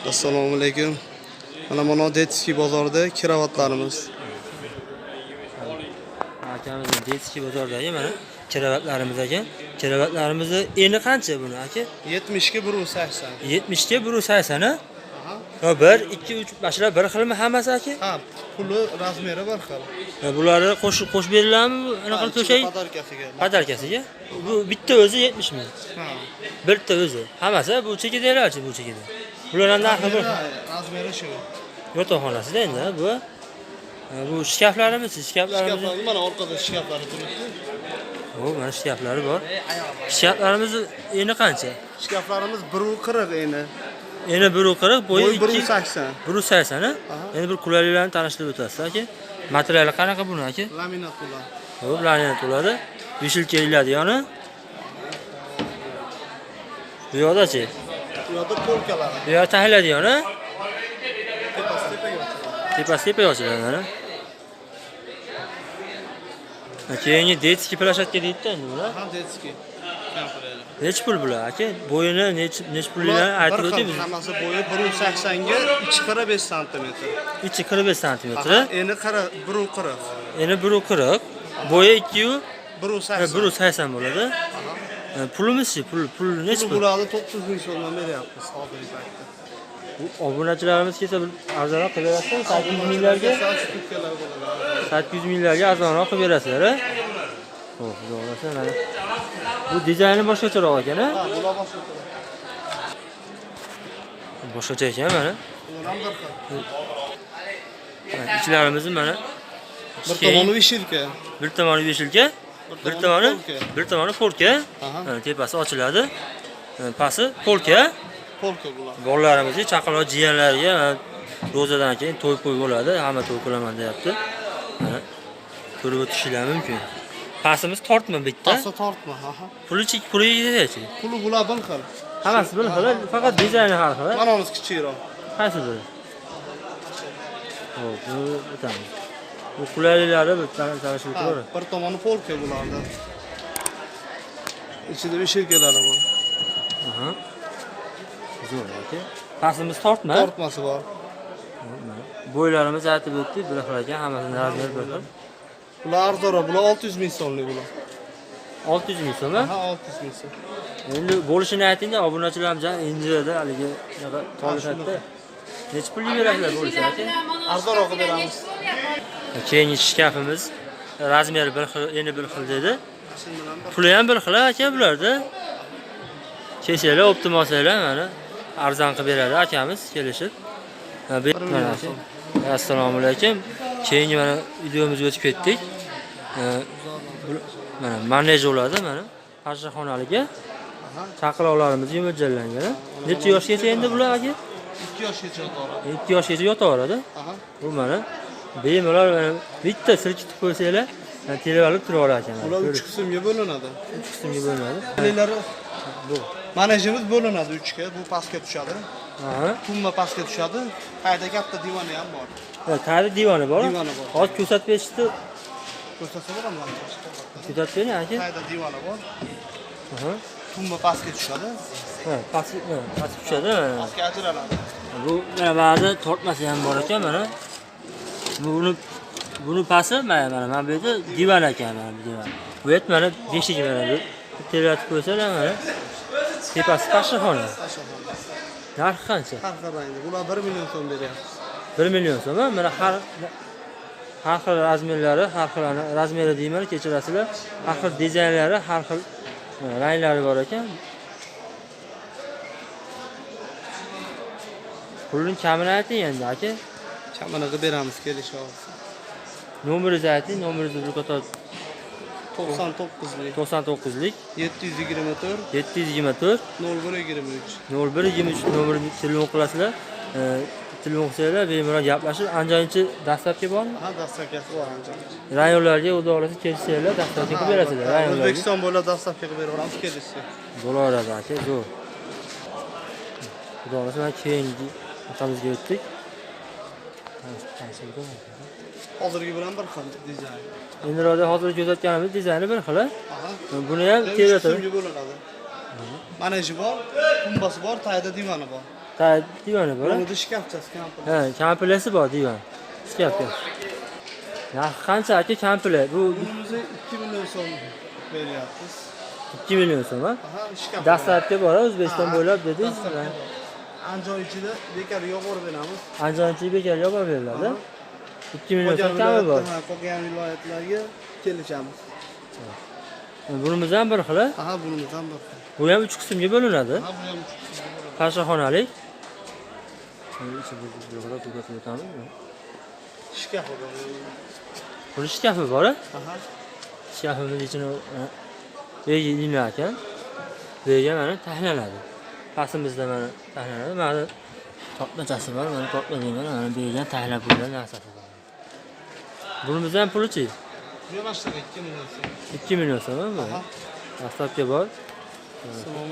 Assalomu alaykum. Mana mana Detskiy bozorida kravatlarimiz. Akamiz Detskiy bozoridagi mana kravatlarimiz ekan. Kravatlarimizni eni qancha buni aka? 70 ga 180. 70 ga 180 ha? Ha 1, 2, 3 bashlar bir xilmi hammasi aka? Ha, puli razmeri bir xil. Bularni qo'shib beriladimi? Anaqa to'shay? Padarkasiga. Padarkasiga. Bu bitta o'zi 70 mi? Ha. Bitta o'zi. Hammasi bu chekidalarchi bu chekida. Bularning narxi bir. Razmeri shu. Yotoqxonasida endi bu. Bu shkaflarimiz, shkaflarimiz. Mana orqada shkaflari turibdi. O, mana shkaflari bor. Shkaflarimiz eni qancha? Shkaflarimiz 140 eni. Eni 140, bo'yi 180. 180 ha? Endi bir qulayliklarni tanishtirib o'tasiz aka. Materiali qanaqa buni aka? Laminat ular. Hop, laminat bo'ladi. Vishilka iladi yoni. Bu yoqdachi? Bu yoqda polkalar. Bu yoqda tahliladi yoni. Tepa ochiladi mana. Keyingi Detskiy plashatka deydi endi bular. Ha, Detskiy. Nech pul bular aka? Bo'yini nech pulligini aytib o'taymiz. Hammasi bo'yi 180 ga 2.5 cm. Ichi 45 cm. Eni 140. Eni 140. Bo'yi 2 180. 180 bo'ladi. Pulimiz-chi? Pul nech pul? Bularni 900 ming so'mdan beryapmiz hozirgi paytda. Obunachilarimiz kelsa arzonroq qilib berasizlar, 800 minglarga. 800 minglarga arzonroq qilib berasizlar, ha? Xo'p, to'g'risi mana. Bu dizayni boshqacharoq ekan, ha? Ha, bular boshqacharoq. Boshqacha ekan mana. Bular ham bir xil. Ichlarimizni mana Bir tomoni vishilka. Bir tomoni vishilka, bir tomoni polka. Tepasi ochiladi. Pasti polka. Polka bular. Bolalarimizni chaqaloq jiyanlariga ro'zadan keyin to'y bo'ladi. Hamma to'y qilaman deyapti. Mana ko'rib o'tishingiz mumkin. Pastimiz tortma bitta. Pasti tortma, ha. Pulichi. Puli bular bir xil. Hammasi bir xil, faqat dizayni har xil. Mana bunisi kichikroq. Qaysi biri? Xo'p, bu o'tamiz. Bu qulayliklari bir tanishib ko'ring. Bir tomoni polka bularda. Ichida vishilkalari bor. Aha. Zo'r aka. Pastimiz tortma. Tortmasi bor. Bo'ylarimiz aytib o'tdik, bir xil ekan, hammasini razmeri bir xil. Bular arzonroq, bular 600 ming so'mlik bular. 600 ming so'mmi? Ha, 600 ming so'm. Endi bo'lishini ayting-da, obunachilarimiz injirda haligi to'lishadi. Nech pulga berasizlar bo'lsa aka? Arzonroq beramiz. Keyingi shkafimiz razmeri bir xil, eni bir xil dedi. Puli ham bir xil aka bularda. Kelsanglar, optimolsanglar mana arzon qilib beradi akamiz kelishib. Mana assalomu alaykum. Keyingi mana videomizga o'tib ketdik. Mana manej bo'ladi mana. Qarshixonaliga. Chaqaloqlarimiz mo'ljallangan. Necha yoshgacha endi bular aka? 2 yoshgacha yotaveradi. 2 yoshgacha yotaveradi. Bu mana bemalol bitta silkitib qo'ysanglar, televizor olib turaveradi ekan. Bular 3 qismga bo'linadi. 3 qismga bo'linadi. Manejlari bu. Manejimiz bo'linadi 3 ga. Bu pastga tushadi. Tumma pastga tushadi. Qayda katta divani ham bor. Qayda divani bor? Divani bor. Hozir ko'rsatib berishdi. Ko'rsatsa bo'ladimi? Ko'rsatib bering aka. Qayda divani bor. Tumma pastga tushadi. Pastga tushadi. Pastga ajraladi. Bu mana ba'zi tortmasi ham bor ekan mana. Buni pasti mana bu yerda divan ekan mana bu divan. Bu yer mana beshik mana bu. Teratib qo'ysalar mana. Tepasi qarshixona. Narxi qancha? Har xil. Bular 1 million so'm beryapti. 1 million so'm, mana har xil razmerlari, har xil razmeri deyman, kechirasizlar. Har xil dizaynlari, har xil ranglari bor ekan. Pulning kamini ayting endi aka. Kamini qilib beramiz kelishyapmiz. Nomeringizni ayting, nomeringizni bir qator 99lik 99lik 724 724 0123 0123 nomerini telefon qilasizlar. Telefon qilsanglar bemalol gaplashib, anjayinchi dastlabki bormi? Ha, dastlabkasi bor anjayinchi. Rayonlarga xudo xolasa kelsanglar, dastlabki qilib berasizlar. Rayonlarga. O'zbekiston bo'ylab dastlabki qilib beraveramiz kelishsa. Bo'laveradi aka, zo'r. Xudo xolasa men keyingi haftamizga o'tdik. Hozirgi bilan bir xil dizayn. Endi hozir ko'rsatganimiz dizayni bir xil. Buni ham keltirib bo'linadi. Maneji bor, tumbasi bor, tayda divani bor. Ta divani bor. Buni shkafchasi kampir. Ha, kampilasi bor divan. Shkafga. Narxi qancha aka kampili? Bu Bunimizni 2 million so'm beryapmiz. 2 million so'm, ha? Aha, shkaf. Dastlabki bor, O'zbekiston bo'ylab dedingiz. Andijon ichida bekor yo'g'or beramiz. Andijonchi bekor yopib beriladi. 2 million so'm kami bor. Ha, qolgan viloyatlarga kelishamiz. Bunimiz ham bir xil. Aha, bunimiz ham bir. Bu ham 3 qismga bo'linadi. Ha, bu ham Qashqaxonalik. Ichi bir tugatib o'tamiz. shkaf bor. Buni shkafi bor. Aha. Shkafimiz ichini begi lina ekan. Bega mana tahlanadi. Pastimizda mana tahlanadi. Mana topmachasi bor, mana topmagan mana bega tahlab qo'yilgan narsasi bor. Bunimiz ham pulichi? Bu yo'lashda 2 million so'm. 2 million so'm bu. Dastlabki bor.